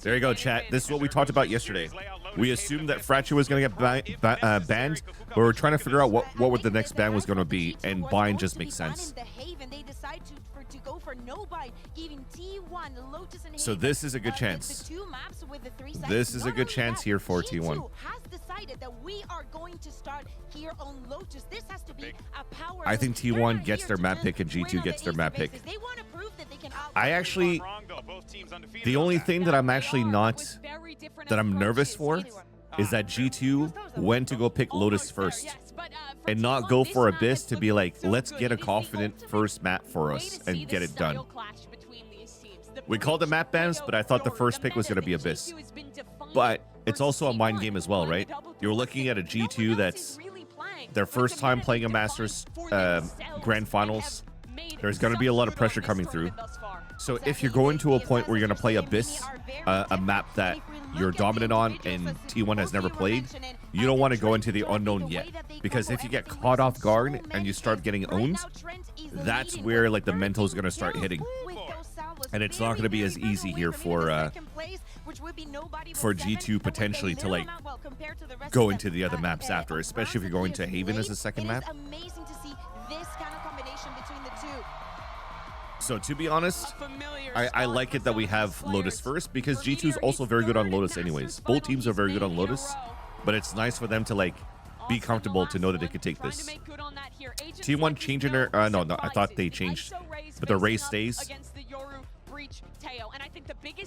There you go, chat. This is what we talked about yesterday. We assumed that Fracture was going to get banned, but we're trying to figure out what the next ban was going to be, and bind just makes sense. So this is a good chance. This is a good chance here for T1. I think T1 gets their map pick and G2 gets their map pick. I actually, the only thing that I'm actually not, that I'm nervous for is that G2 went to go pick Lotus first and not go for Abyss to be like, let's get a confident first map for us and get it done. We called the map bans, but I thought the first pick was going to be Abyss. But it's also a mind game as well, right? You're looking at a G2 that's their first time playing a Masters Grand Finals. There's going to be a lot of pressure coming through. So if you're going to a point where you're going to play Abyss, a map that you're dominant on and T1 has never played, you don't want to go into the unknown yet. Because if you get caught off guard and you start getting owned, that's where like the mental is going to start hitting. And it's not going to be as easy here for G2 potentially to like go into the other maps after, especially if you're going to Haven as a second map. So to be honest, I like it that we have Lotus first because G2 is also very good on Lotus anyways. Both teams are very good on Lotus, but it's nice for them to like be comfortable to know that they could take this. T1 changing their, no, I thought they changed, but the race stays.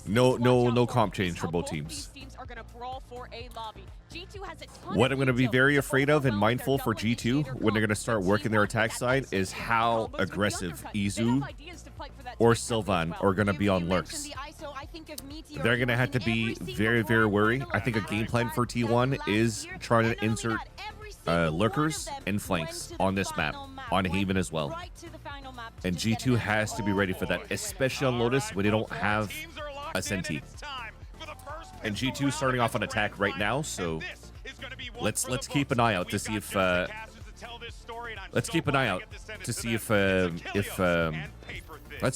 No comp change for both teams. What I'm going to be very afraid of and mindful for G2 when they're going to start working their attack side is how aggressive Izu or Sylvan are going to be on lurks. They're going to have to be very, very wary. I think a game plan for T1 is trying to insert lurkers and flanks on this map, on Haven as well. And G2 has to be ready for that, especially on Lotus when they don't have a Senti. And G2 starting off on attack right now, so let's keep an eye out to see if let's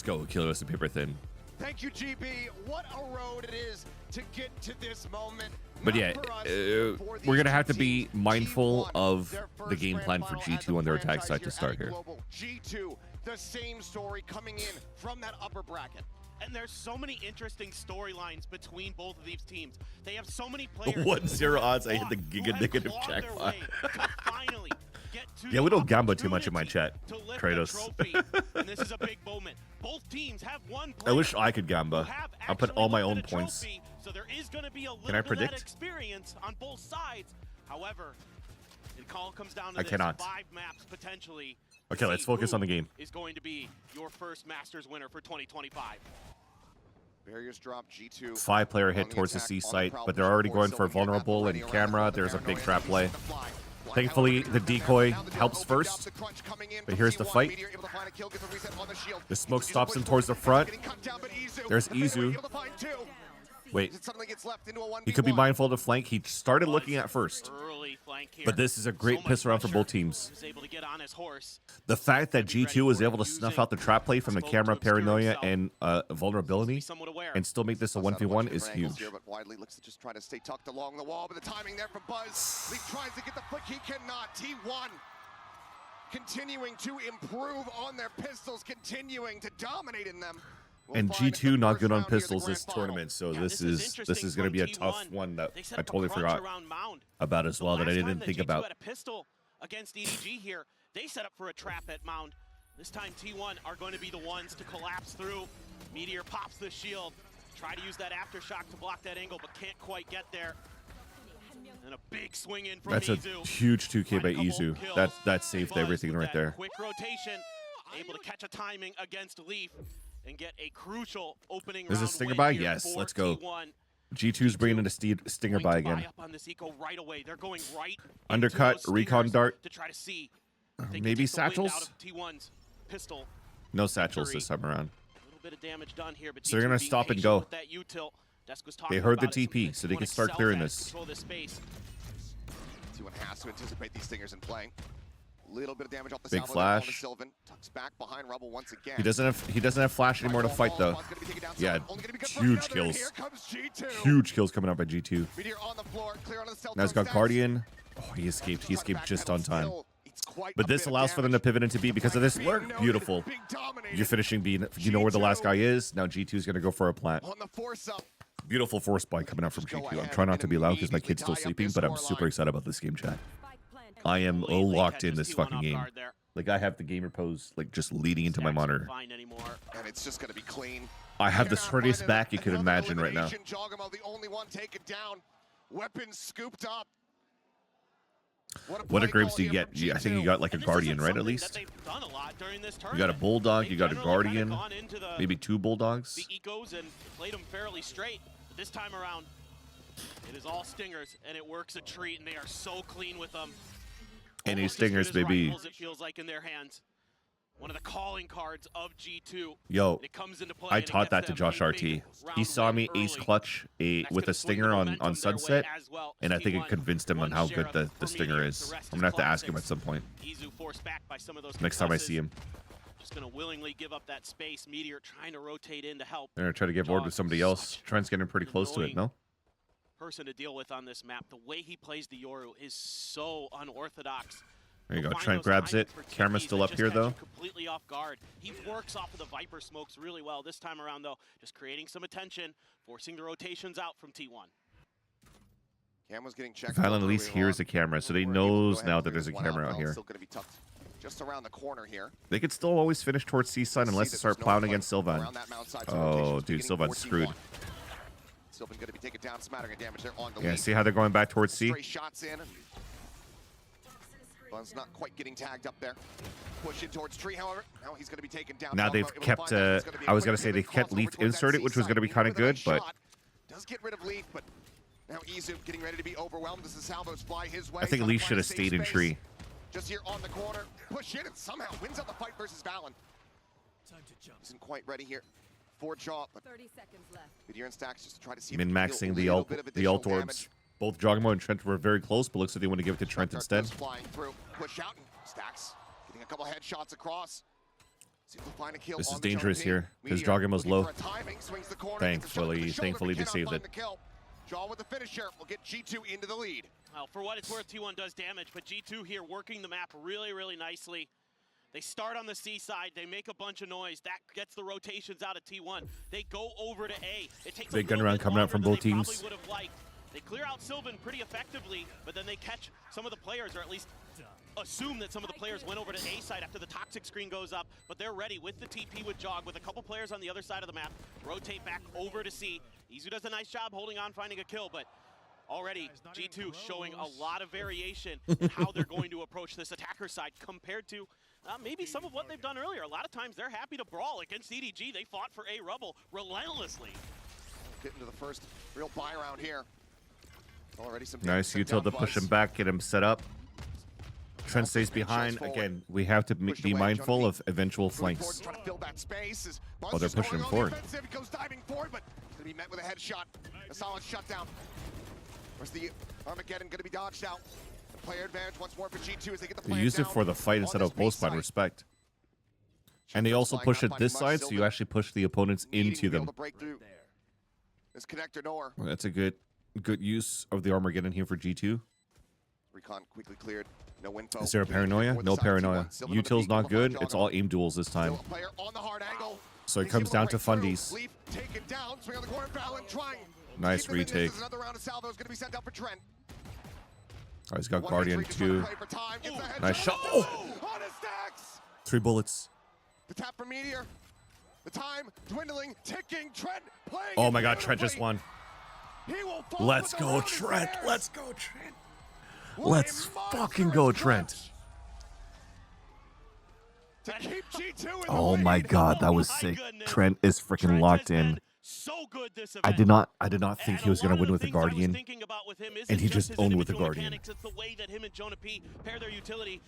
go Kilios and Paper Thin. Thank you, GB. What a road it is to get to this moment. But yeah, we're gonna have to be mindful of the game plan for G2 on their attack side to start here. G2, the same story coming in from that upper bracket. And there's so many interesting storylines between both of these teams. They have so many players. 1-0 odds. I hit the giga negative jackpot. Yeah, we don't gamba too much in my chat, Kratos. And this is a big moment. Both teams have one I wish I could gamba. I'll put all my own points. So there is going to be a little Can I predict? bit of experience on both sides. However, it all comes down to I cannot. 5 maps potentially. Okay, let's focus on the game. Is going to be your first Masters winner for 2025. Barriers drop, G2. 5-player hit towards the C site, but they're already going for vulnerable and camera. There's a big trap play. Thankfully, the decoy helps first. But here's the fight. The smoke stops him towards the front. There's Izu. Wait, he could be mindful of the flank. He started looking at first. But this is a great piss around for both teams. The fact that G2 was able to snuff out the trap play from the camera, paranoia, and vulnerability, and still make this a 1v1 is huge. But Widely looks to just try to stay tucked along the wall, but the timing there from Buzz. Leaf tries to get the flick, he cannot. T1 continuing to improve on their pistols, continuing to dominate in them. And G2 not good on pistols this tournament, so this is going to be a tough one that I totally forgot about as well, that I didn't think about. Had a pistol against EDG here. They set up for a trap at Mound. This time T1 are going to be the ones to collapse through. Meteor pops the shield. Try to use that aftershock to block that angle, but can't quite get there. And a big swing in from That's a Izu. huge 2K by Izu. That saved everything right there. Quick rotation, able to catch a timing against Leaf and get a crucial opening round. Is it Stinger by? Yes, let's go. G2's bringing in a Stinger by again. Undercut, recon dart. Maybe satchels? No satchels this time around. So they're going to stop and go. They heard the TP, so they can start clearing this. T1 has to anticipate these stingers in play. Little bit of damage off the Big salvo flash. there. Sylvan tucks back behind Rubble once again. He doesn't have flash anymore to fight though. Yeah, huge kills. Huge kills coming out by G2. Now he's got Guardian. Oh, he escaped. He escaped just on time. But this allows for them to pivot into B because of this lurk. Beautiful. You're finishing B. You know where the last guy is. Now G2 is going to go for a plant. Beautiful force buy coming out from G2. I'm trying not to be loud because my kid's still sleeping, but I'm super excited about this game, chat. I am locked in this fucking game. Like, I have the gamer pose, like, just leading into my monitor. And it's just going to be clean. I have the sturdiest back you could imagine right now. Jogamo, the only one taken down. Weapons scooped up. What upgrades do you get? I think you got like a Guardian, right, at least? You got a Bulldog, you got a Guardian, maybe 2 Bulldogs. The ecos and played them fairly straight. But this time around, it is all stingers, and it works a treat, and they are so clean with them. Any stingers, baby. Rifles, it feels like in their hands. One of the calling cards of G2. Yo, it comes into play I taught that to Josh RT. He saw me ace clutch with a stinger on Sunset, and I think it convinced him on how good the stinger is. I'm gonna have to ask him at some point. Next time I see him. Just gonna willingly give up that space. Meteor trying to rotate in to help. They're gonna try to get bored with somebody else. Trent's getting pretty close to it, no? Person to deal with on this map. The way he plays the Yoru is so unorthodox. There you go. Trent grabs it. Camera's still up here, though. Completely off guard. He works off of the Viper smokes really well this time around, though. Just creating some attention, forcing the rotations out from T1. Camera's getting checked. Valen at least hears the camera, so they knows now that there's a camera out here. Still going to be tucked just around the corner here. They could still always finish towards C-side unless they start plowing against Sylvan. Oh, dude, Sylvan's screwed. Sylvan going to be taken down, smattering of damage there on the Yeah, see how they're going back towards C? Shots in. Bun's not quite getting tagged up there. Push in towards Tree, however. Now he's going to be taken down. Now they've kept, I was going to say they kept Leaf inserted, which was going to be kind of good, but... Does get rid of Leaf, but now Izu getting ready to be overwhelmed as the salvos fly his way. I think Leaf should have stayed in Tree. Just here on the corner. Push in and somehow wins out the fight versus Valen. Isn't quite ready here for Jaw, but 30 seconds left. Meteor and Stacks just to try to see min-maxing the ult orbs. Both Jogamo and Trent were very close, but looks like they want to give it to Trent instead. Flying through, push out, and Stacks getting a couple headshots across. Find a kill. This is dangerous here because Jogamo's low. Thankfully they saved it. Jaw with the finisher will get G2 into the lead. Well, for what it's worth, T1 does damage, but G2 here working the map really, really nicely. They start on the C side, they make a bunch of noise. That gets the rotations out of T1. They go over to A. It takes big gun round coming out from both teams. They clear out Sylvan pretty effectively, but then they catch some of the players, or at least assume that some of the players went over to A side after the toxic screen goes up, but they're ready with the TP with Jog, with a couple players on the other side of the map, rotate back over to C. Izu does a nice job holding on, finding a kill, but already G2 showing a lot of variation in how they're going to approach this attacker side compared to maybe some of what they've done earlier. A lot of times they're happy to brawl against EDG. They fought for A Rubble relentlessly. Get into the first real buy round here. Already some nice util to push him back, get him set up. Trent stays behind. Again, we have to be mindful of eventual flanks. Oh, they're pushing him forward. Goes diving forward, but going to be met with a headshot. A solid shutdown. Where's the Armageddon going to be dodged out? The player advantage once more for G2 as they get the They used it for the fight instead of post spawn, respect. And they also push it this side, so you actually push the opponents into them. This connector door. Well, that's a good use of the Armageddon here for G2. Recon quickly cleared. No info. Is there a paranoia? No paranoia. Util's not good. It's all aim duels this time. So it comes down to fundies. Nice retake. Oh, he's got Guardian too. Nice shot. Oh! 3 bullets. The tap for Meteor. The time dwindling, ticking. Trent playing. Oh my God, Trent just won. Let's go, Trent. Let's go, Trent. Let's fucking go, Trent. Oh my God, that was sick. Trent is freaking locked in. I did not think he was going to win with the Guardian, and he just owned with the Guardian. It's the way that him and Jonah P pair their utility.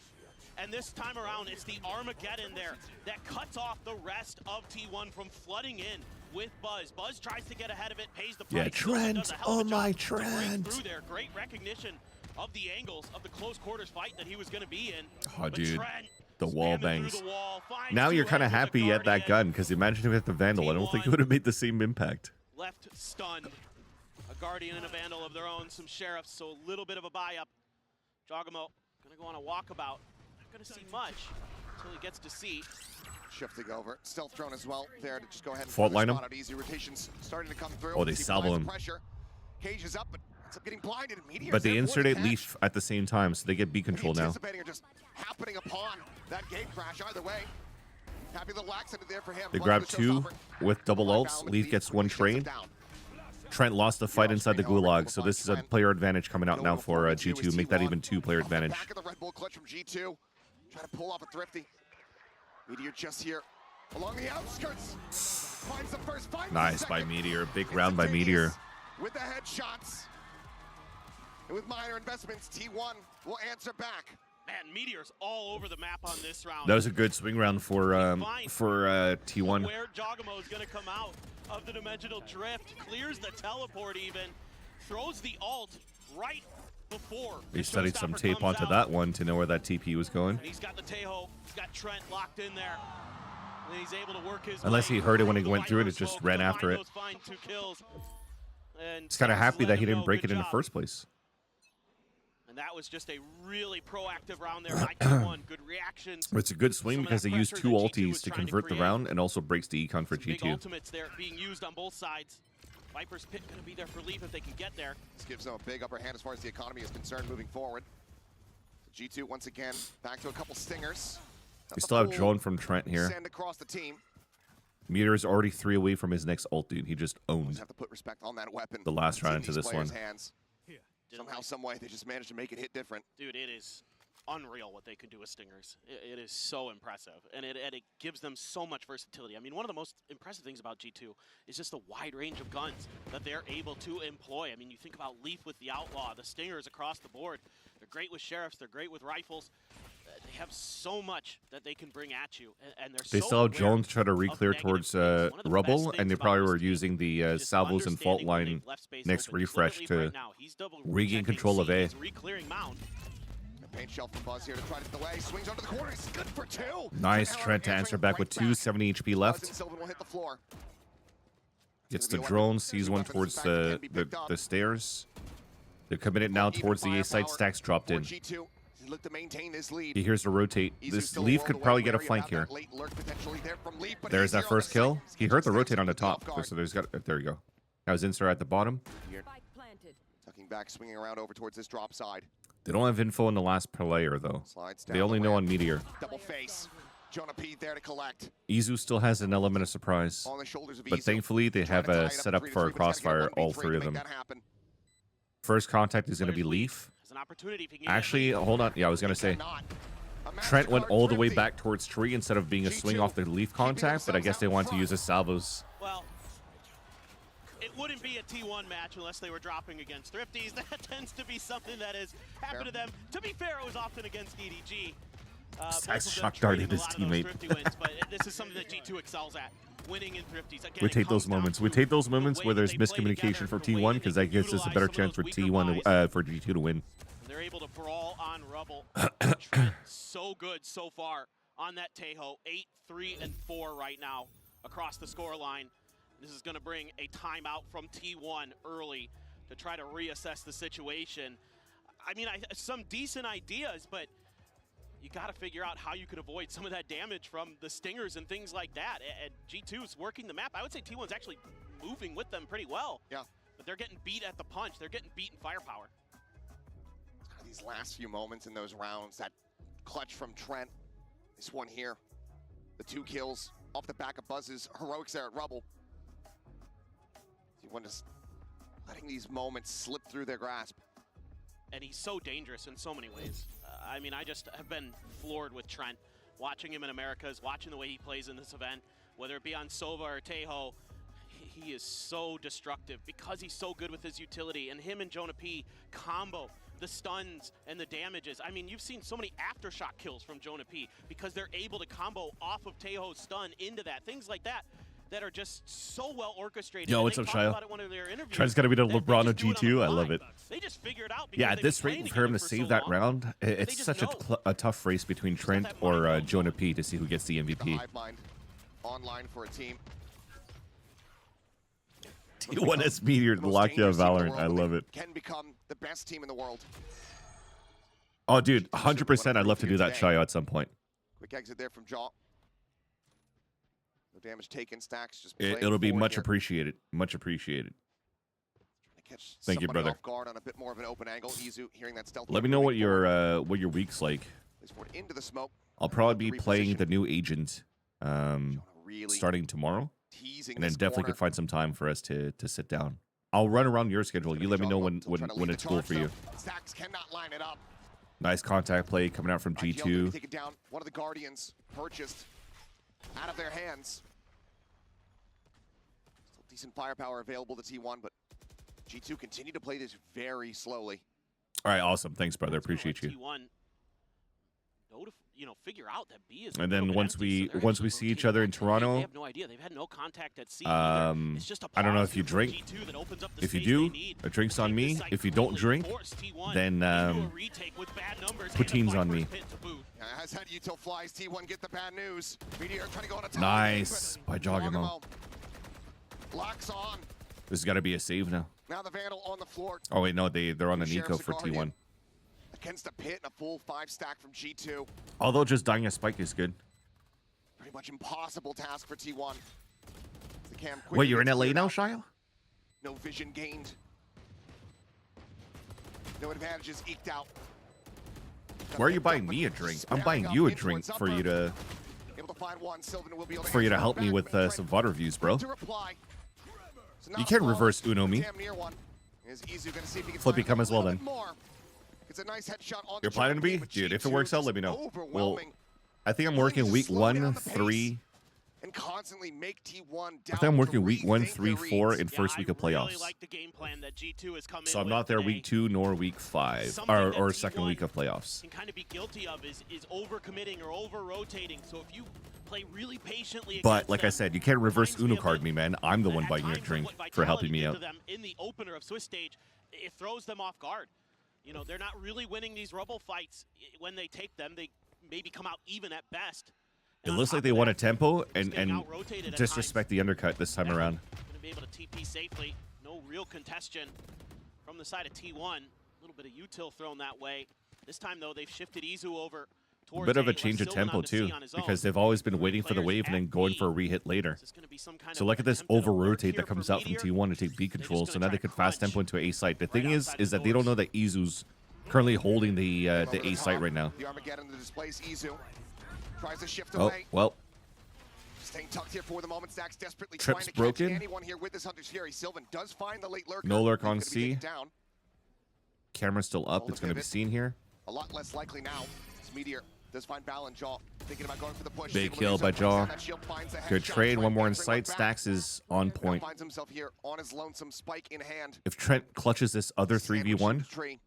And this time around, it's the Armageddon there that cuts off the rest of T1 from flooding in with Buzz. Buzz tries to get ahead of it, pays the price. Yeah, Trent. Oh my Trent. Through there, great recognition of the angles of the close quarters fight that he was going to be in. Oh, But dude. Trent The wall spamming bangs. through the wall, finds Now two you're kind of heads with the happy at that Guardian. gun, because imagine if it hit the Vandal. I don't think it would have made the same impact. Left stunned. A Guardian and a Vandal of their own, some Sheriffs, so a little bit of a buy-up. Jogamo gonna go on a walkabout. Not gonna see much until he gets to see. Shifting over. Stealth drone as well there to just go ahead and Fault line him. spot out easy. Rotations starting to come through. Oh, they He salvo applies him. the pressure. Cage is up, but ends up getting blinded. Meteor's But they there for the inserted catch. Leaf at the same time, so they get B control now. Anticipating or just happening upon that gate crash either way. Happy little accident there for him. They One grab for the two showstopper. with double Line ults. down with Leaf Leaf, gets quickly one shuts trade. it down. Trent lost the fight inside the gulag, so this is a player advantage coming out No now for performance here G2. with Make that T1. even 2-player Off the advantage. Back of the Red Bull clutch from G2. Try to pull off a thrifty. Meteor just here along the outskirts. Finds the first, finds the Nice by second. Meteor. Big round by Meteor. With the headshots. And with minor investments, T1 will answer back. Man, Meteor's all over the map on this round. That was a good swing round for T1. Where Jogamo is going to come out of the dimensional drift, clears the teleport even, throws the ult right before. They the studied some showstopper tape comes onto out. that one to know where that TP was going. And he's got the Tejo, he's got Trent locked in there. And he's able to work his Unless way he heard it when he through went the through it, Viper it just smoke. ran The after it. Rhinos find 2 kills. And He's kind of Stars happy let that he him didn't know, break it good in the job. first place. And that was just a really proactive round there by T1. Good reactions. But it's a good swing Some of because that they used pressure 2 that G2 ultis was to trying to convert the create. round and also breaks the econ for Some big G2. ultimates there being used on both sides. Viper's Pit going to be there for Leaf if they can get there. This gives them a big upper hand as far as the economy is concerned moving forward. G2 once again back to a couple stingers. Got We the still have full drone from Trent here. Send across the team. Meteor is already 3 away from his next ult, dude. He just Always owned have to put respect on that weapon. the last It's in round into these this players' one. hands. Didn't Somehow, like- some way, they just managed to make it hit different. Dude, it is unreal what they can do with Stingers. It is so impressive, and it gives them so much versatility. I mean, one of the most impressive things about G2 is just the wide range of guns that they're able to employ. I mean, you think about Leaf with the Outlaw, the Stingers across the board. They're great with Sheriffs, they're great with rifles. They have so much that they can bring at you, and they're They so still have aware Jones try to of re-clear negative towards things. One of the Rubble, best and they things probably about were this team using the is just salvos and fault understanding when line they've left space next open. Just look at refresh Leaf to right now. He's double regain checking control of C. A. He's re-clearing Mount. A paint shell from Buzz here to try to delay. Swings onto the corner. He's good for 2. Nice Trent to answer back with 2, 70 HP Buzz and left. Sylvan will hit the floor. Gets the drone, sees one towards the stairs. They're committed now towards the A side. Stacks dropped in. G2 look to maintain this lead. He hears the rotate. This Leaf could probably get a flank here. There's that first kill. He heard the rotate on the top, so there you go. Now his insert at the bottom. Tucking back, swinging around over towards this drop side. They don't have info on the last player though. Slides down They only the know ramp. on Meteor. Double face. Jonah P there to collect. Izu still has an element of surprise, On the shoulders of but Izu. thankfully they Trying have to tie a it up setup 3-3, for a but he's gotta crossfire, get a 1v3 all to 3 of make them. that happen. First contact is going to be Leaf. There's an opportunity if he can get Actually, hold on. Yeah, I was going to say, Cannot. A Trent went MasterCard all the way thrifty. back towards tree instead of being a swing off the Leaf contact, but I guess they wanted to use his salvos. Well, it wouldn't be a T1 match unless they were dropping against Thrifties. That tends to be something that has happened to them. To be fair, it was often against EDG. Sax both of them shock trading darted his a lot of those teammate. Thrifty wins, but this is something that G2 excels at, winning in Thrifties. Again, We it take those comes down moments. We to take those the moments way where that there's they play miscommunication together, for the way T1 that because they that gives us a utilize better some of chance for those weaker T1 buys. for G2 to win. They're able to brawl on Rubble. Trent, so good so far on that Tejo. 8, 3, and 4 right now across the score line. This is going to bring a timeout from T1 early to try to reassess the situation. I mean, some decent ideas, but you got to figure out how you can avoid some of that damage from the Stingers and things like that. And G2's working the map. I would say T1's actually moving with them pretty well. Yeah. But they're getting beat at the punch. They're getting beat in firepower. These last few moments in those rounds, that clutch from Trent. This one here. The 2 kills off the back of Buzz's heroics there at Rubble. T1 just letting these moments slip through their grasp. And he's so dangerous in so many ways. I mean, I just have been floored with Trent. Watching him in Americas, watching the way he plays in this event, whether it be on Sova or Tejo, he is so destructive because he's so good with his utility. And him and Jonah P combo the stuns and the damages. I mean, you've seen so many aftershock kills from Jonah P because they're able to combo off of Tejo's stun into that. Things like that that are just so well orchestrated. Yo, And what's they up, talk Shia? about it in one of their interviews Trent's got to be the that they LeBron just of do it on the G2. I fly. love it. They just figure it out. Yeah, at this rate, for him to save that round, it's such a tough race between Trent or Jonah P to see who gets the MVP. Online for a team. T1 has Meteor, the Lockdown of Valorant. I love it. Can become the best team in the world. Oh, dude, 100%. I'd love to do that Shio at some point. Quick exit there from Jaw. No damage taken. Stacks just. It'll be much appreciated. Much appreciated. Thank you, brother. Off guard on a bit more of an open angle. Izu hearing that stealth. Let me know what your week's like. Into the smoke. I'll probably be playing the new agent starting tomorrow, and then definitely could find some time for us to sit down. I'll run around your schedule. You let me know when it's cool for you. Stacks cannot line it up. Nice contact play coming out from G2. Take it down. One of the Guardians purchased out of their hands. Still decent firepower available to T1, but G2 continue to play this very slowly. All right, awesome. Thanks, brother. Appreciate you. T1, figure out that B is. And then once we see each other in Toronto, they have no idea. They've had no contact at C. It's just I don't know if you drink. If you do, a drink's on me. If you don't drink, then poutine's on me. Has had util flies. T1 get the bad news. Meteor trying to go on a nice by Jogamo. Locks on. This has got to be a save now. Now the Vandal on the floor. Oh wait, no, they're on the Nico for T1. Against a pit and a full 5-stack from G2. Although just dying a spike is good. Pretty much impossible task for T1. Wait, you're in LA now, Shio? No vision gained. No advantages eked out. Why are you buying me a drink? I'm buying you a drink for you to help me with some VOD reviews, bro. You can't reverse Uno me. Flippy, come as well then. It's a nice headshot on You're planning to be? Dude, if it works out, let me know. Well, I think I'm working week 1, 3. And constantly make T1 I think I'm working week 1, 3, 4 in first week of playoffs. Really like the game plan that G2 has come so in I'm not there today. week 2 nor week 5 or second week of playoffs. Can kind of be guilty of is overcommitting or over rotating. So if you play really patiently, but like I said, you can't reverse Uno card me, man. I'm the one buying your drink for helping me out. In the opener of Swiss stage, it throws them off guard. You know, they're not really winning these Rubble fights. When they take them, they maybe come out even at best. It looks like they want a tempo and disrespect the undercut this time around. Going to be able to TP safely. No real congestion from the side of T1. A little bit of util thrown that way. This time, though, they've shifted Izu over towards a bit of a change of tempo, too, because they've always been waiting for the wave and then going for a re-hit later. So look at this over-rotate that comes out from T1 to take B control, so now they could fast tempo into A site. The thing is that they don't know that Izu's currently holding the A site right now. The Armageddon to displace Izu. Tries to shift away. Oh, well. Staying tucked here for the moment. Stacks desperately Trip's trying to broken. catch anyone here with this Hunter's Fury. Sylvan does find the late lurker. No lurk on C. Camera's still up. It's going to be seen here. A lot less likely now. This Meteor does find Balan Jaw. Thinking about going for the push. Big kill by Jaw. Good trade. One more in sight. Stacks is on point. Finds himself here on his lonesome spike in hand. If Trent clutches this other 3v1.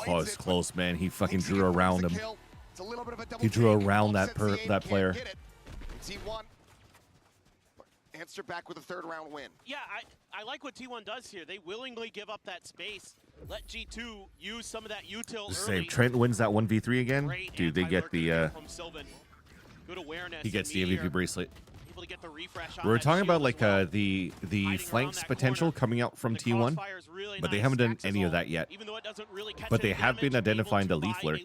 Oh, it's close, man. He fucking drew around him. He drew around that player. T1 answer back with a third round win. Yeah, I like what T1 does here. They willingly give up that space. Let G2 use some of that util early. If Trent wins that 1v3 again, dude, they get the good awareness. He gets the MVP bracelet. To get the refresh we were talking about like the flanks potential coming out from T1, but they haven't done any of that yet. But they have been identifying the leaf lurk.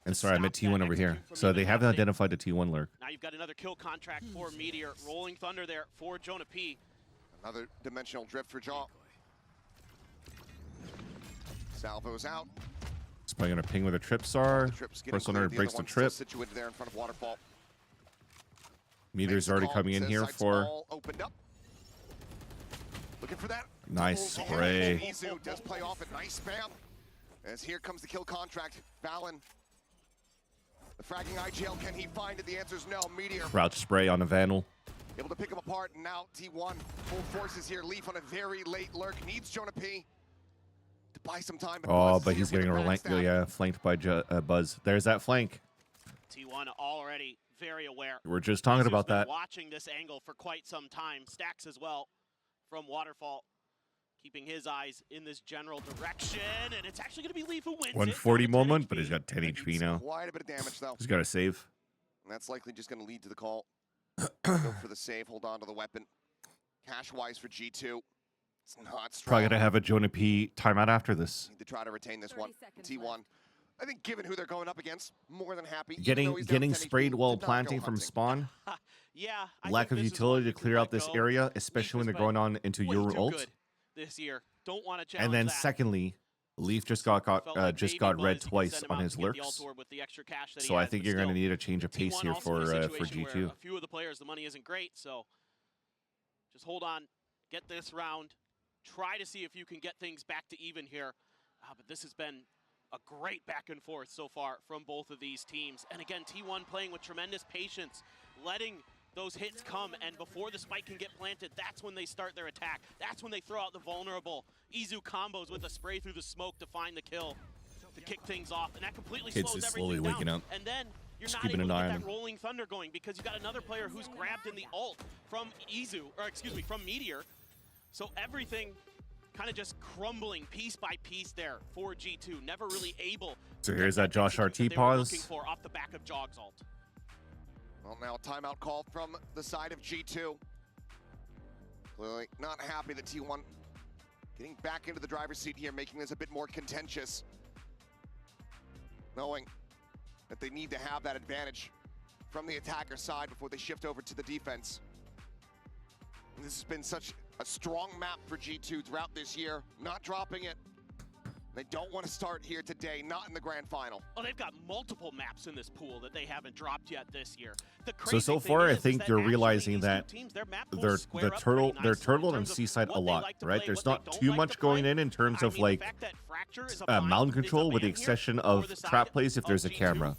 And sorry, I meant T1 over here. So they haven't identified the T1 lurk. Now you've got another kill contract for Meteor. Rolling Thunder there for Jonah P. Another dimensional drift for Jaw. Salvo's out. It's probably going to ping with a trip SAR. First one breaks the trip. Situated there in front of Waterfall. Meteor's already coming in here for. Looking for that. Nice spray. Izu does play off a nice spam. As here comes the kill contract. Balan. The fragging IGL. Can he find it? The answer is no. Meteor. Crouch spray on the Vandal. Able to pick him apart. And now T1 full forces here. Leaf on a very late lurk. Needs Jonah P to buy some time. Oh, but he's getting flanked by Buzz. There's that flank. T1 already very aware. We're just talking about that. Watching this angle for quite some time. Stacks as well. from Waterfall, keeping his eyes in this general direction, and it's actually going to be Leaf who wins 140 it. moment, but he's got 10 HP now. Quite a bit of damage, though. He's got to save. And that's likely just going to lead to the call. Go for the save, hold on to the weapon. Cash-wise for G2, it's not strong. Probably going to have a Jonah P timeout after this. Need to try to retain this one. T1, I think given who they're going up against, more than happy. Getting sprayed while planting from spawn. Yeah. Lack of utility to clear out this area, especially when they're going on into your ult. This year, don't want to challenge And then that. secondly, Leaf just got red twice on his lurks. So I think you're going to need a change of pace here for G2. A few of the players, the money isn't great, so just hold on, get this round, try to see if you can get things back to even here. But this has been a great back and forth so far from both of these teams. And again, T1 playing with tremendous patience, letting those hits come, and before the spike can get planted, that's when they start their attack. That's when they throw out the vulnerable Izu combos with a spray through the smoke to find the kill, to kick things off, and that completely Kids slows is everything slowly down. waking up. And then you're Just not keeping able an to eye get on that him. rolling thunder going because you got another player who's grabbed in the ult from Izu, or excuse me, from Meteor. So everything kind of just crumbling piece by piece there for G2. Never really able. So here's that Josh RT pause. Looking for off the back of Jog's ult. Well, now a timeout call from the side of G2. Clearly not happy that T1 getting back into the driver's seat here, making this a bit more contentious. Knowing that they need to have that advantage from the attacker side before they shift over to the defense. And this has been such a strong map for G2 throughout this year, not dropping it. They don't want to start here today, not in the grand final. Oh, they've got multiple maps in this pool that they haven't dropped yet this year. So far, I think you're realizing that they're turtle and seaside a lot, right? There's not too much going in terms of like mountain control, with the exception of trap plays if there's a camera.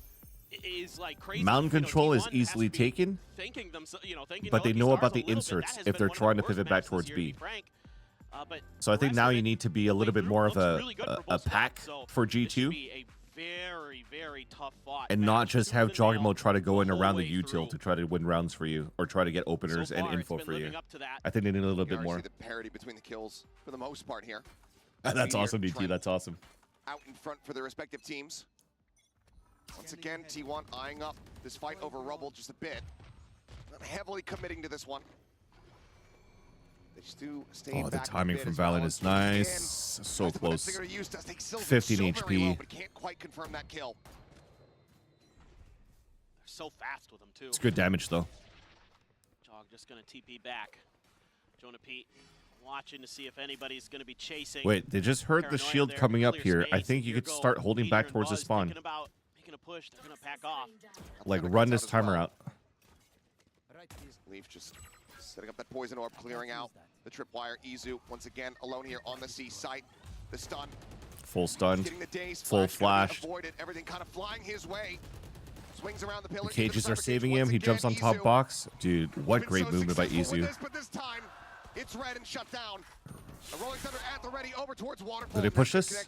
Mountain control is easily taken, but they know about the inserts if they're trying to pivot back towards B. So I think now you need to be a little bit more of a pack for G2, and not just have Jogmo try to go in around the util to try to win rounds for you or try to get openers and info for you. I think they need a little bit more. See the parity between the kills for the most part here. That's awesome, DT. That's awesome. Out in front for their respective teams. Once again, T1 eyeing up this fight over Rubble just a bit. Not heavily committing to this one. Oh, the timing from Valen is nice. So close. 15 HP. But can't quite confirm that kill. They're so fast with them too. It's good damage though. Jog just gonna TP back. Jonah Pete watching to see if anybody's gonna be chasing. Wait, they just heard the shield coming up here. I think you could start holding back towards the spawn. Thinking about making a push, they're gonna pack off. Like run this timer out. Leaf just setting up that poison orb, clearing out the tripwire. Izu once again alone here on the C site. The stun. Full stunned. Getting the daze Full flash. Avoided. Everything kind of flying his way. Swings around the pillar. The cages are saving him. He jumps on top box. Dude, what great movement by Izu. But this time, it's red and shut down. A Rolling Thunder at the ready over towards Waterfall. Did they push this?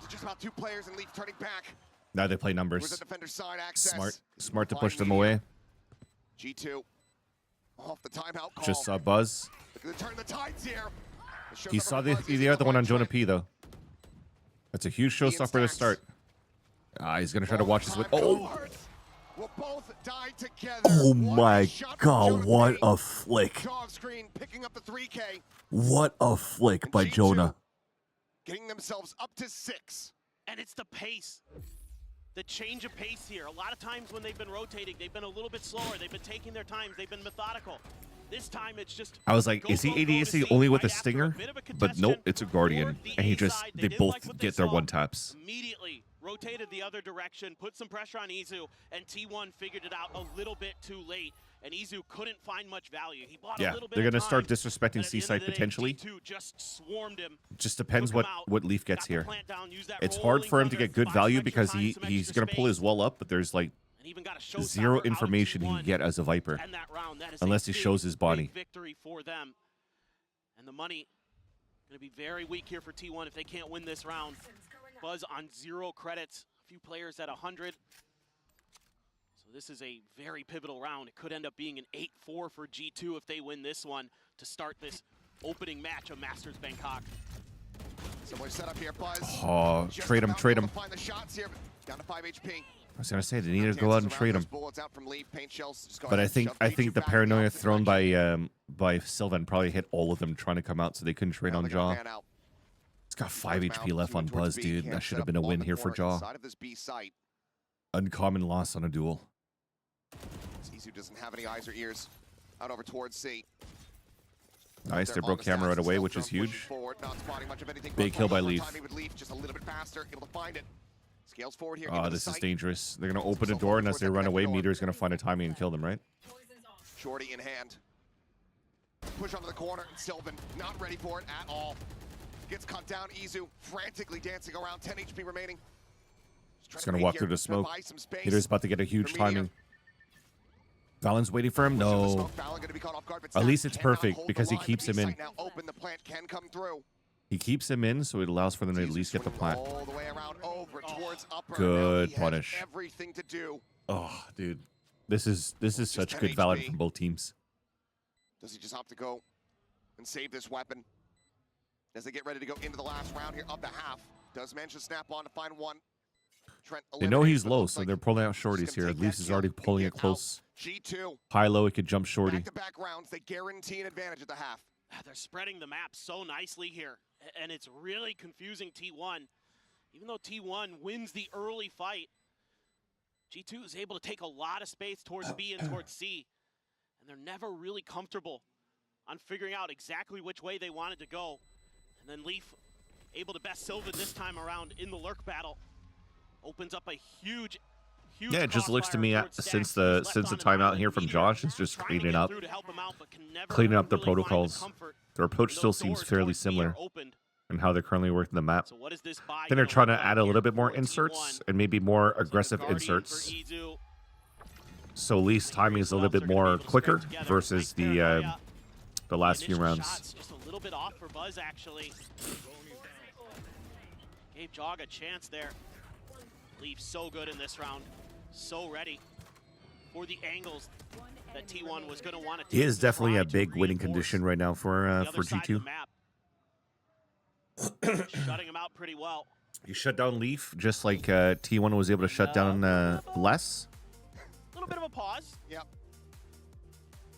Just about two players and Leaf turning back. Now they play numbers. The defender's side access. Smart to push them away. G2 off the timeout call. Just saw Buzz. Look at the turn the tides here. He saw the other one on Jonah P though. That's a huge showstopper to start. He's gonna try to watch this with. Oh! Will both die together. Oh my God! What a flick! Dog screen picking up the 3K. What a flick by Jonah. Getting themselves up to 6. And it's the pace. The change of pace here. A lot of times when they've been rotating, they've been a little bit slower. They've been taking their time. They've been methodical. This time it's just. I was like, is he ADC only with a stinger? But nope, it's a Guardian, and they both get their one taps. Immediately rotated the other direction, put some pressure on Izu, and T1 figured it out a little bit too late. And Izu couldn't find much value. He bought a little bit. They're gonna of time, start disrespecting C-side potentially. G2 just swarmed him. Just depends what Leaf gets here. It's hard for him to get good value because he's gonna pull his wall up, but there's like zero information he can get as a Viper unless he shows his body. Victory for them, and the money gonna be very weak here for T1 if they can't win this round. Buzz on 0 credits. A few players at 100. So this is a very pivotal round. It could end up being an 8-4 for G2 if they win this one to start this opening match of Masters Bangkok. Similar setup here, Buzz. Oh, trade him, trade him. Find the shots here, down to 5 HP. I was gonna say they need to go out and trade him. But I think the paranoia thrown by Sylvan probably hit all of them trying to come out, so they couldn't trade on Jaw. It's got 5 HP left on Buzz, dude. That should have been a win here for Jaw. Uncommon loss on a duel. Izu doesn't have any eyes or ears. Out over towards C. Nice, they broke camera right away, which is huge. Big kill by Leaf. Just a little bit faster, able to find it. Scales forward here. Oh, this is dangerous. They're gonna open the door, and as they run away, Meteor's gonna find a timing and kill them, right? Shorty in hand. Push onto the corner, and Sylvan not ready for it at all. Gets cut down. Izu frantically dancing around. 10 HP remaining. He's gonna walk through the smoke. Meteor's about to get a huge timing. Valen's waiting for him. No. At least it's perfect because he keeps him in. He keeps him in, so it allows for them to at least get the plant. Good punish. Oh, dude, this is such good Valen from both teams. Does he just have to go and save this weapon as they get ready to go into the last round here of the half? Does manage to snap on to find one. They know he's low, so they're pulling out shorties here. At least he's already pulling it close. G2. High-low, he could jump shorty. Back-to-back rounds, they guarantee an advantage at the half. They're spreading the map so nicely here, and it's really confusing T1. Even though T1 wins the early fight, G2 is able to take a lot of space towards B and towards C, and they're never really comfortable on figuring out exactly which way they wanted to go. And then Leaf able to best Sylvan this time around in the lurk battle. Opens up a huge yeah, it just looks to me since the timeout here from Josh is just cleaning up the protocols. Their approach still seems fairly similar in how they're currently working the map. Then they're trying to add a little bit more inserts and maybe more aggressive inserts. So at least timing is a little bit more quicker versus the last few rounds. Just a little bit off for Buzz actually. Gave Jog a chance there. Leaf so good in this round, so ready for the angles that T1 was going to want to take. He is definitely a big winning condition right now for G2. Shutting him out pretty well. He shut down Leaf just like T1 was able to shut down Les. A little bit of a pause. Yep.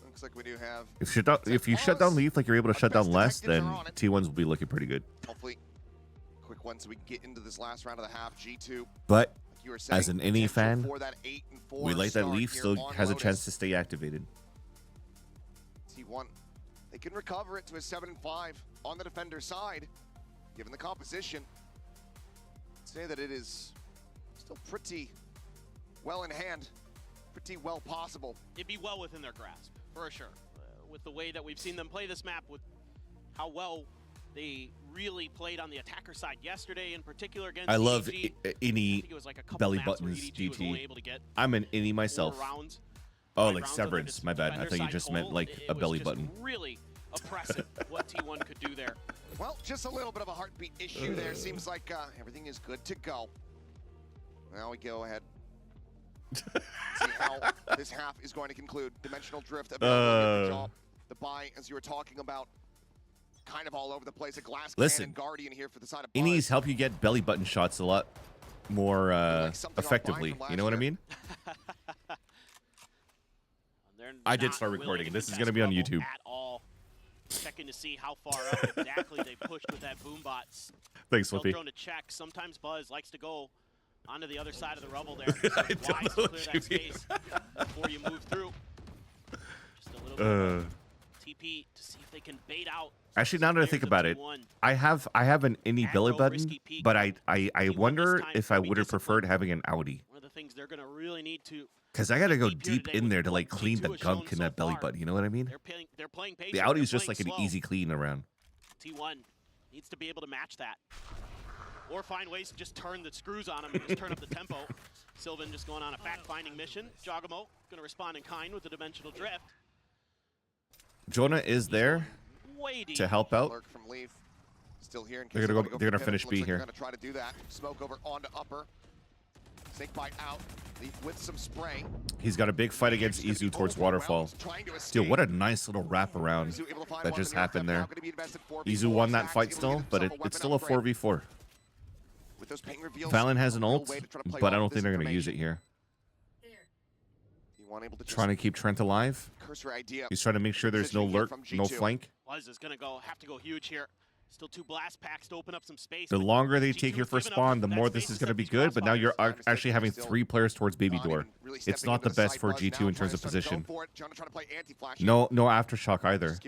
Looks like we do have. If you shut down Leaf like you're able to shut down Les, then T1s will be looking pretty good. Hopefully. Quick one so we can get into this last round of the half. G2. But as an NA fan, we like that Leaf still has a chance to stay activated. T1, they can recover it to a 7-5 on the defender side, given the composition. I'd say that it is still pretty well in hand, pretty well possible. It'd be well within their grasp, for sure. With the way that we've seen them play this map, with how well they really played on the attacker side yesterday, in particular against I love EDG. any belly buttons GT. I'm an any myself. Oh, like Severance. My bad. I thought you just meant like a belly button. Really oppressive what T1 could do there. Well, just a little bit of a heartbeat issue there. Seems like everything is good to go. Now we go ahead. See how this half is going to conclude. Dimensional drift. The buy, as you were talking about, kind of all over the place. A glass cannon guardian here for the side of Buzz. Innies help you get belly button shots a lot more effectively. You know what I mean? I did start recording, and this is going to be on YouTube. At all. Checking to see how far up exactly they pushed with that boom bots. Thanks, Flippy. Drone to check. Sometimes Buzz likes to go onto the other side of the rubble there. So it's wise to clear that space before you move through. Just a little bit of TP to see if they can bait out. Actually, now that I think about it, I have an Innie belly button, but I wonder if I would have preferred having an Audi. One of the things they're going to really need to, because I got to go deep in there to like clean the gunk in that belly button. You know what I mean? They're playing patient. The Audi is just like an easy clean around. T1 needs to be able to match that, or find ways to just turn the screws on him and just turn up the tempo. Sylvan just going on a fact-finding mission. Jogamo going to respond in kind with the dimensional drift. Jonah is there to help out. From Leaf. Still here in they're gonna finish B here. They're gonna try to do that. Smoke over onto upper. Snake bite out. with some spray. He's got a big fight against Izu towards Waterfall. Dude, what a nice little wraparound that just happened there. Izu won that fight still, but it's still a 4v4. Valen has an ult, but I don't think they're going to use it here. Trying to keep Trent alive. He's trying to make sure there's no lurk, no flank. Buzz is going to have to go huge here. Still 2 blast packs to open up some space. The longer they take your first spawn, the more this is going to be good. But now you're actually having 3 players towards Baby Door. It's not the best for G2 in terms of position. No Aftershock either.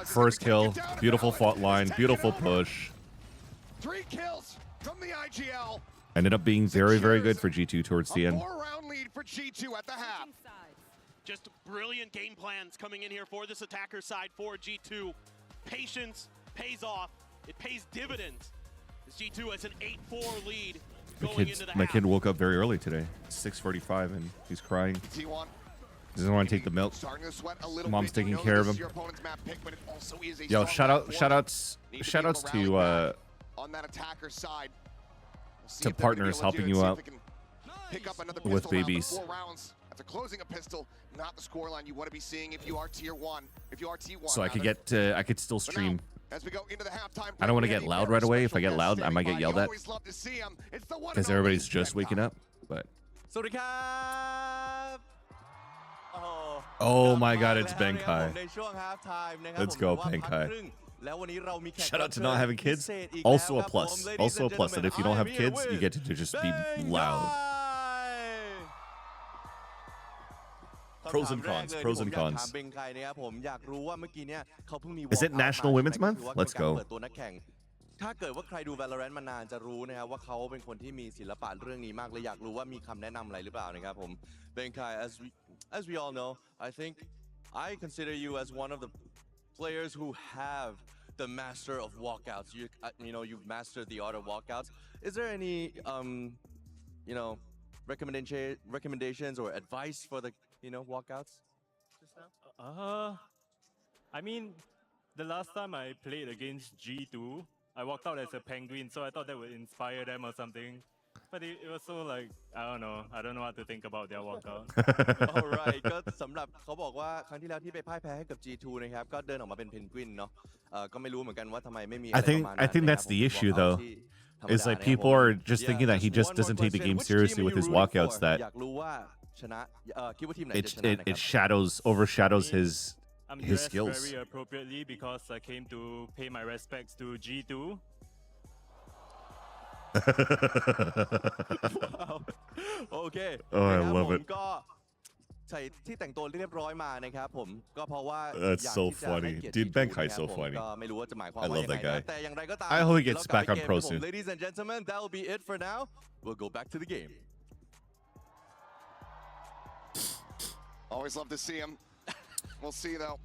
First kill, beautiful fault line, beautiful push. 3 kills from the IGL. Ended up being very, very good for G2 towards the end. 4-round lead for G2 at the half. Just brilliant game plans coming in here for this attacker side for G2. Patience pays off. It pays dividends. As G2 has an 8-4 lead going into the My half. kid woke up very early today, 6:45, and he's crying. Doesn't want to take the milk. Mom's taking care of him. Yo, shoutouts to on that attacker side. to partners helping you out with babies. After closing a pistol, not the scoreline you want to be seeing if you are tier 1. If you are T1. So I could still stream. As we go into the halftime, I don't want to get loud right away. If I get loud, I might get yelled at because everybody's just waking up. But oh my God, it's Bankai. Let's go, Bankai. Shout out to not having kids. Also a plus. Also a plus that if you don't have kids, you get to just be loud. Pros and cons. Pros and cons. Is it National Women's Month? Let's go. ถ้าเกิดว่าใครดู Valorant มานานจะรู้นะครับว่าเขาเป็นคนที่มีศิลปะเรื่องนี้มากเลยอยากรู้ว่ามีคำแนะนำอะไรหรือเปล่านะครับผม Bankai, as we all know, I think I consider you as one of the players who have the master of walkouts. You know you've mastered the art of walkouts. Is there any recommendations or advice for the walkouts just now? I mean, the last time I played against G2, I walked out as a penguin, so I thought that would inspire them or something. But it was so like, I don't know what to think about their walkout. Alright ก็สำหรับเขาบอกว่าครั้งที่แล้วที่ไปพ่ายแพ้ให้กับ G2 นะครับก็เดินออกมาเป็นเพนกวินเนาะก็ไม่รู้เหมือนกันว่าทำไมไม่มีอะไรประมาณนั้น I think that's the issue though. It's like people are just thinking that he just doesn't take the game seriously with his walkouts. That it overshadows his skills. Very appropriately because I came to pay my respects to G2. Wow. Okay. Oh, I love it. ก็ใส่ที่แต่งตัวเรียบร้อยมานะครับผมก็เพราะว่า That's so funny. Dude, Bankai so funny. ก็ไม่รู้ว่าจะหมายความ I ว่า love ยังไง that guy. นะแต่อย่างไรก็ตาม I hope he gets back on pro soon. Ladies and gentlemen, that will be it for now. We'll go back to the game. Always love to see him. We'll see though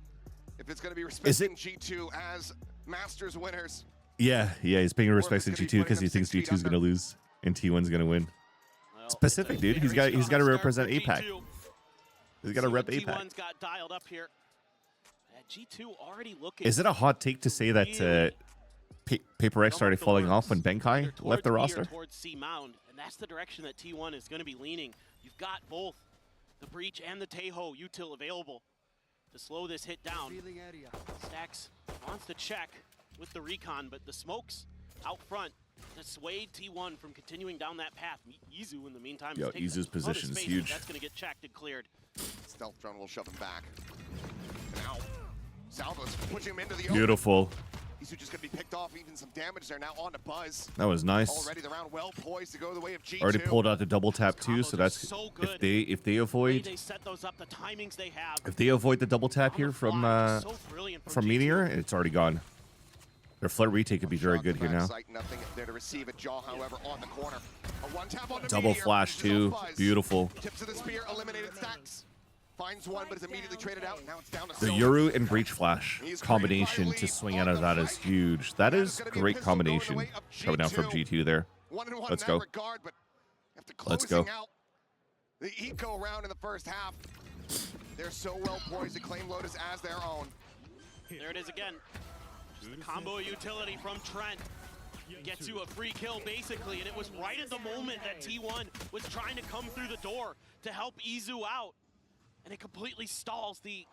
if it's going to be respecting G2 as Masters winners. Yeah, he's paying respects to G2 because he thinks G2 is going to lose and T1's going to win. It's Pacific, dude. He's got to represent APAC. He's got to rep APAC. T1's got dialed up here. G2 already looking. Is it a hot take to say that Paper X started falling off when Bankai left the roster? Towards C Mound, and that's the direction that T1 is going to be leaning. You've got both the Breach and the Taeho util available to slow this hit down. Stacks wants to check with the recon, but the smokes out front dissuade T1 from continuing down that path. Izu, in the meantime, Yo, Izu's position is huge. That's going to get checked and cleared. Stealth drone will shove him back. Now, Salvo's pushing him into the Beautiful. Izu just going to be picked off. Even some damage there. Now on to Buzz. That was nice. Already the round well poised to go the way of G2. Already pulled out the double tap too, so that's if they avoid the double tap here from Meteor, it's already gone. Their flirt retake could be very good here now. Nothing there to receive it. Jaw, however, on the corner. A one tap on the Double Meteor, flash too. Beautiful. Tips of the spear, eliminated Stacks. Finds one, but is immediately traded out. Now it's down to The Yoru and Breach Flash combination to swing out of that is huge. That is great combination coming out from G2 there. Let's go. Let's go. The eco round in the first half. They're so well poised to claim Lotus as their own. There it is again. Just the combo utility from Trent. gets you a free kill basically, and it was right at the moment that T1 was trying to come through the door to help Izu out, and it completely stalls the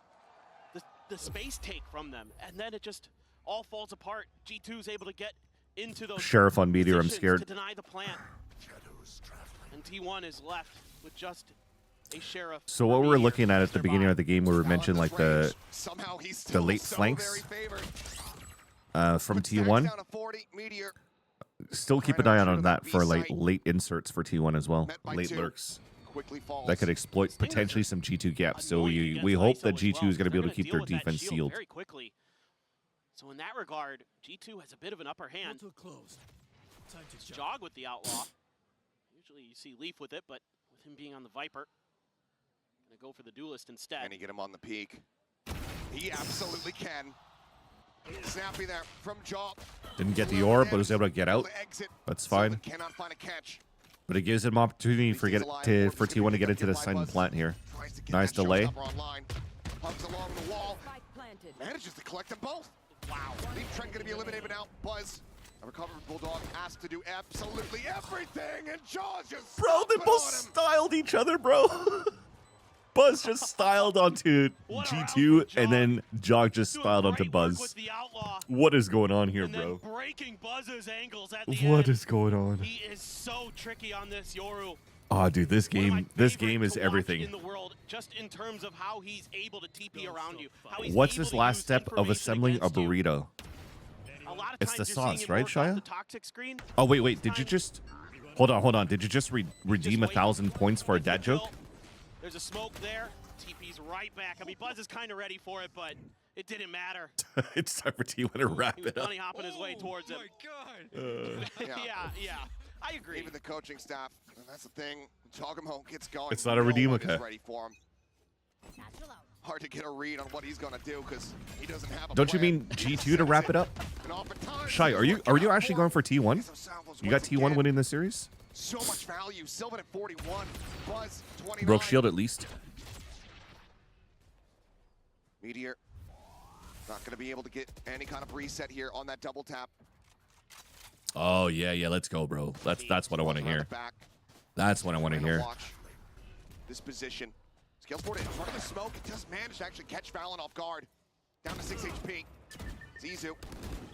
space take from them, and then it just all falls apart. G2 is able to get into those Sheriff on Meteor, I'm scared. to deny the plant, and T1 is left with just a Sheriff. So what we were looking at the beginning of the game, we were mentioning like the late flanks from T1. Still keep an eye out on that for like late inserts for T1 as well, late lurks that could exploit potentially some G2 gaps. So we hope that G2 is going to be able to keep their defense sealed. Very quickly. So in that regard, G2 has a bit of an upper hand. Jog with the Outlaw. Usually you see Leaf with it, but with him being on the Viper, gonna go for the Duelist instead. Can he get him on the peak? He absolutely can. Snappy there from Jaw. Didn't get the orb, but was able to get out. That's fine. Cannot find a catch. But it gives him opportunity for T1 to get into the Sun plant here. Nice delay. Hugs along the wall. Manages to collect them both. Wow. Leaf Trent gonna be eliminated now. Buzz, a recovered Bulldog, asked to do absolutely everything, and Jaws just bro, they both styled each other, bro. Buzz just styled onto G2, and then Jog just styled onto Buzz. What is going on here, bro? Breaking Buzz's angles at the What end. is going on? He is so tricky on this Yoru. Oh, dude, this game is everything. In the world, just in terms of how he's able to TP around you. What's his last step of assembling a burrito? It's the sauce, right, Shia? Oh, wait. Did you just... Hold on. Did you just redeem 1,000 points for a dad joke? There's a smoke there. TP's right back. I mean, Buzz is kind of ready for it, but it didn't matter. It's time for T1 to wrap it up. Bunny hopping his way towards him. Oh, my God. Yeah. I agree. Even the coaching staff, that's the thing. Jogamo gets going. It's not a redeem, okay. Ready for him. Hard to get a read on what he's gonna do because he doesn't have a Don't you plan. mean G2 to wrap it up? Shai, are you actually going for T1? You got T1 winning the series? So much value. Sylvan at 41. Buzz 29. Broke shield at least. Meteor not gonna be able to get any kind of reset here on that double tap. Oh yeah, let's go, bro. That's what I want to hear. That's what I want to hear. This position. Scales forward in front of the smoke. It does manage to actually catch Fallon off guard. Down to 6 HP. Zizu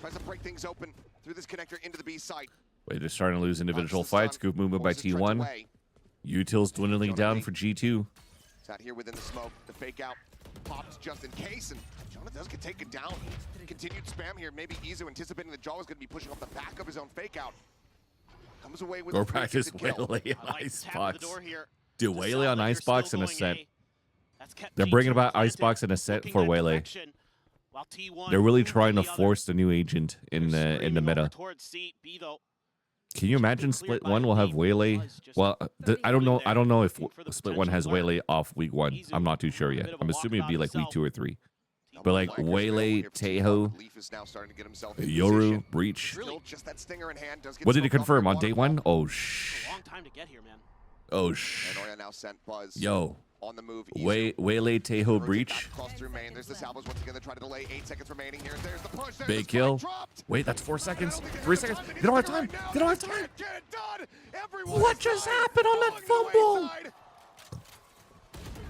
tries to break things open through this connector into the B site. Wait, they're starting to lose individual fights. Scoop movement by T1. Util's dwindling down for G2. It's out here within the smoke. The fake out pops just in case, and Jonah does get taken down. Continued spam here. Maybe Izu anticipating that Jaw was going to be pushing off the back of his own fake out. Comes away with go practice Waylay on Icebox. Dude, Waylay on Icebox and Ascent. They're bringing about Icebox and Ascent for Waylay. They're really trying to force the new agent in the meta. Can you imagine Split 1 will have Waylay? Well, I don't know if Split 1 has Waylay off week 1. I'm not too sure yet. I'm assuming it'd be like week 2 or 3. But like Waylay, Teho, Yoru, Breach. What did he confirm on day 1? Oh shh. Oh shh. Yo. On the move. Waylay, Teho, Breach. There's the salvos once again. They try to delay. 8 seconds remaining here. There's the push. There's big kill. Wait, that's 4 seconds. 3 seconds. They don't have time. They don't have time. What just happened on that fumble?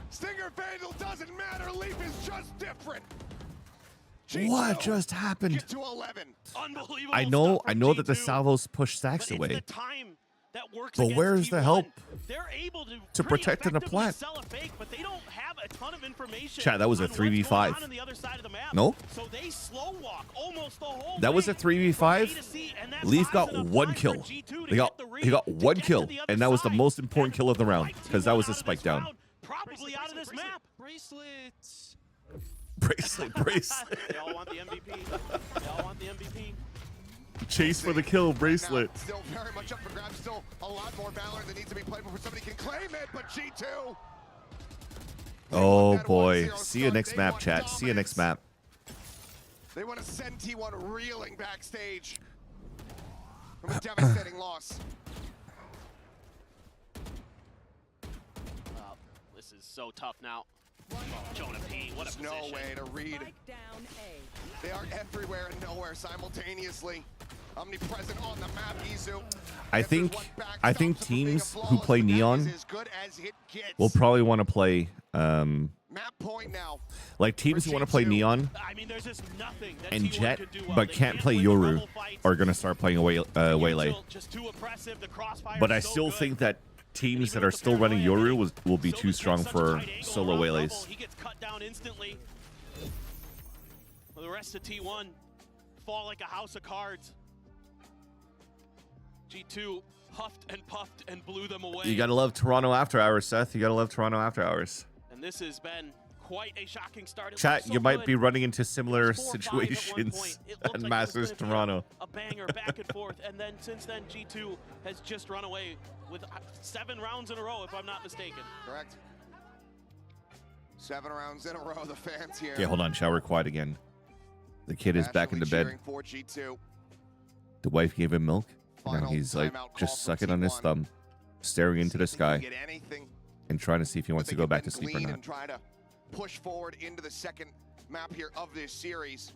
Stinger Vandal doesn't matter. Leaf is just different. What just happened? To 11. I know that the salvos push stacks away. But where's the help to protect in the plant? Chat, that was a 3v5. No? That was a 3v5. Leaf got 1 kill. He got 1 kill, and that was the most important kill of the round because that was a spike down. Probably out of this map. Bracelet. They all want the MVP. Chase for the kill, Bracelet. Still very much up for grabs. Still a lot more Valor that needs to be played before somebody can claim it, but G2. Oh boy. See you next map, chat. See you next map. They want to send T1 reeling backstage from a devastating loss. This is so tough now. Jonah P, what a There's no way to read. They are everywhere and nowhere simultaneously. Omnipresent on the map, Izu. I think teams who play Neon as good as it gets. will probably want to play Map point now. like teams who want to play Neon I mean, there's just nothing that and T1 Jet could do well. but They can't play win the Yoru rebel fights. are going to start playing Waylay. Just too oppressive. The crossfire But I is so still good. think that teams Even that are with the still running paranoia, Yoru will be too Silva's strong got such a for tight angle solo around Waylays. Rebel. He gets cut down instantly. Well, the rest of T1 fall like a house of cards. G2 huffed and puffed and blew them away. You got to love Toronto after hours, Seth. You got to love Toronto after hours. And this has been quite a shocking start. It Chat, looked so you might good. be running into similar 4-5 at one situations point. It looked at like it was Masters gonna be Toronto. A banger back and forth, and then since then G2 has just run away with 7 rounds in a row, if I'm not mistaken. Correct. 7 rounds in a row, the fans here. Okay, hold on. Shower quiet again. The kid is back into bed. Cheering for G2. The wife gave him milk. Now Final he's like timeout call just for sucking on his T1. thumb, staring into the See if they can sky, get anything and trying to see if he wants that to go they back can to sleep or glean not. and try to push forward into the second map here of this series.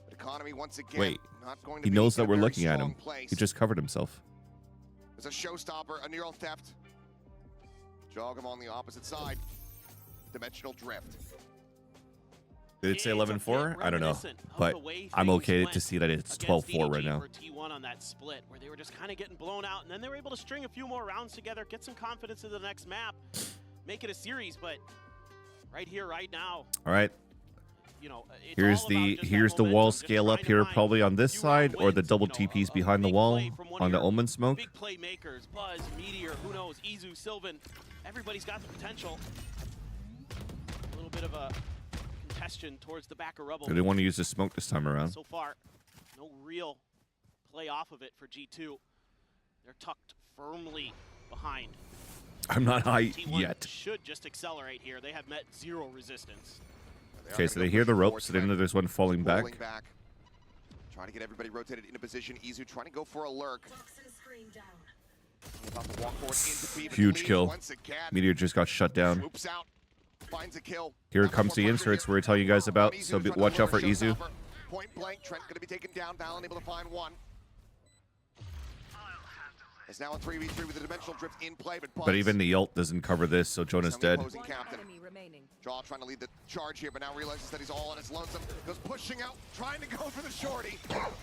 But economy once again. Wait, not going to he be knows in that a we're very looking at strong him. place. He just covered himself. There's a showstopper, a neural theft. Jog him on the opposite side. Dimensional drift. Did it say It's a 11-4? bit I don't know, reminiscent of but the way I'm things okay went to see that it's against 12-4 right EDG now. for T1 on that split, where they were just kind of getting blown out, and then they were able to string a few more rounds together, get some confidence in the next map, make it a series. But right here, right now, All right, you know, it's here's all the about just that wall momentum, just scale up trying to here, find probably on this few round side, or the wins. double You know, TPs a behind the big wall play from one on of the your Omen smoke. Big playmakers, Buzz, Meteor, who knows, Izu, Sylvan, everybody's got the potential. A little bit of a congestion towards the back of Rebel. They didn't want to use the smoke this time around. So far, no real play off of it for G2. They're tucked firmly behind. I'm not high T1 yet. should just accelerate here. They have met 0 resistance. Okay, so they hear the ropes, so they know there's one falling back. Trying to get everybody rotated into position. Izu trying to go for a lurk. About to walk forward into B, but Huge lead kill. once again. Meteor just got shut down. Swoops out, finds a kill. Here Now comes more the pressure inserts here. we're telling you guys about, Izu so trying to watch out for lure Izu. Showstopper. Point blank, Trent going to be taken down. Val able to find one. It's now a 3v3 with the dimensional drift in play, but But even the ult doesn't cover this, so Jonah's dead. Jaw trying to lead the charge here, but now realizes that he's all on his lonesome. Goes pushing out, trying to go for the shorty.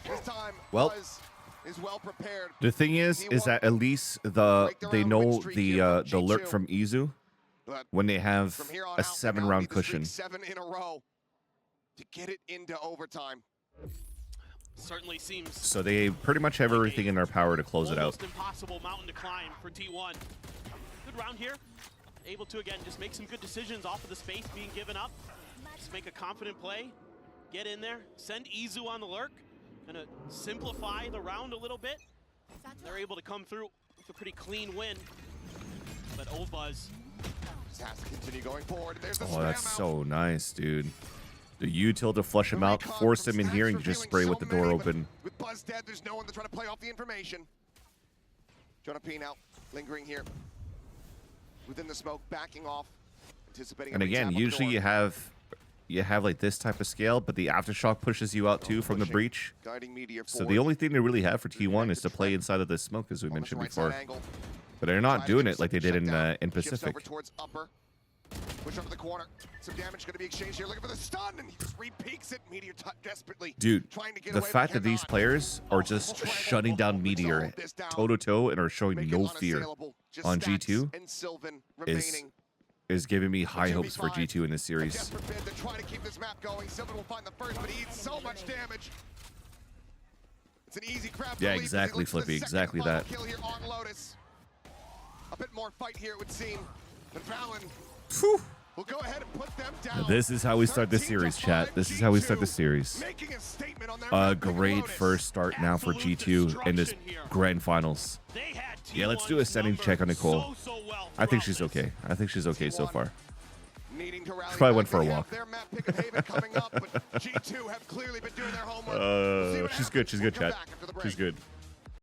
This time, Well, Buzz is well prepared. The thing is that at least they know the lurk from Izu But when they have from here on a out, they now 7-round need to streak cushion. 7 in a row to get it into overtime. Certainly seems So they pretty much have everything in their power to close it out. almost impossible mountain to climb for T1. Good round here. Able to, again, just make some good decisions off of the space being given up. Just make a confident play. Get in there. Send Izu on the lurk. Gonna simplify the round a little bit. They're able to come through with a pretty clean win. But Ovuz Just has to continue going forward. There's the Oh, that's spam out. so nice, dude. The util to flush him out, force him in here, and you just spray with the door open. With Buzz dead, there's no one to try to play off the information. Jonah P now lingering here within the smoke, backing off, anticipating. And again, usually you have like this type of scale, but the aftershock pushes you out too from the breach. Guiding Meteor So forward. the only thing they really have for T1 is to play inside of the smoke, as we On this mentioned right side before. angle. But they're not Try to doing get it like they shut did down. in Shifts Pacific. over towards upper. Push up to the corner. Some damage going to be exchanged here. Looking for the stun, and he just re-peaks it. Meteor desperately Dude, trying to get the away, fact but that these cannot. players are just shutting down Meteor toe-to-toe and are showing Make it no fear unassailable. Just on Stacks G2 and Sylvan is remaining. giving me high 2v5. hopes for G2 in this A series. desperate bid to try to keep this map going. Sylvan will find the first, but he eats so much damage. It's an easy crap. Yeah, to leave as he exactly, looks for the Flippy, second exactly final that. Kill here on Lotus. A bit more fight here, it would seem. But Valen Phew. will go ahead and put them down. This is how we start the 13 series, to chat. 5, This is how we start the G2 series. making a statement on their A map against great Lotus. first start now for Absolute G2 in this destruction here. grand finals. They had Yeah, let's do a T1's setting number check on Nicole. so well I think throughout she's this. okay. I think she's okay so far. Needing to rally Probably back. went for a They have walk. their map pick of Haven coming up, but G2 have clearly been doing their homework. We'll see what She's good. happens. She's We'll good, come chat. back after the She's break. good.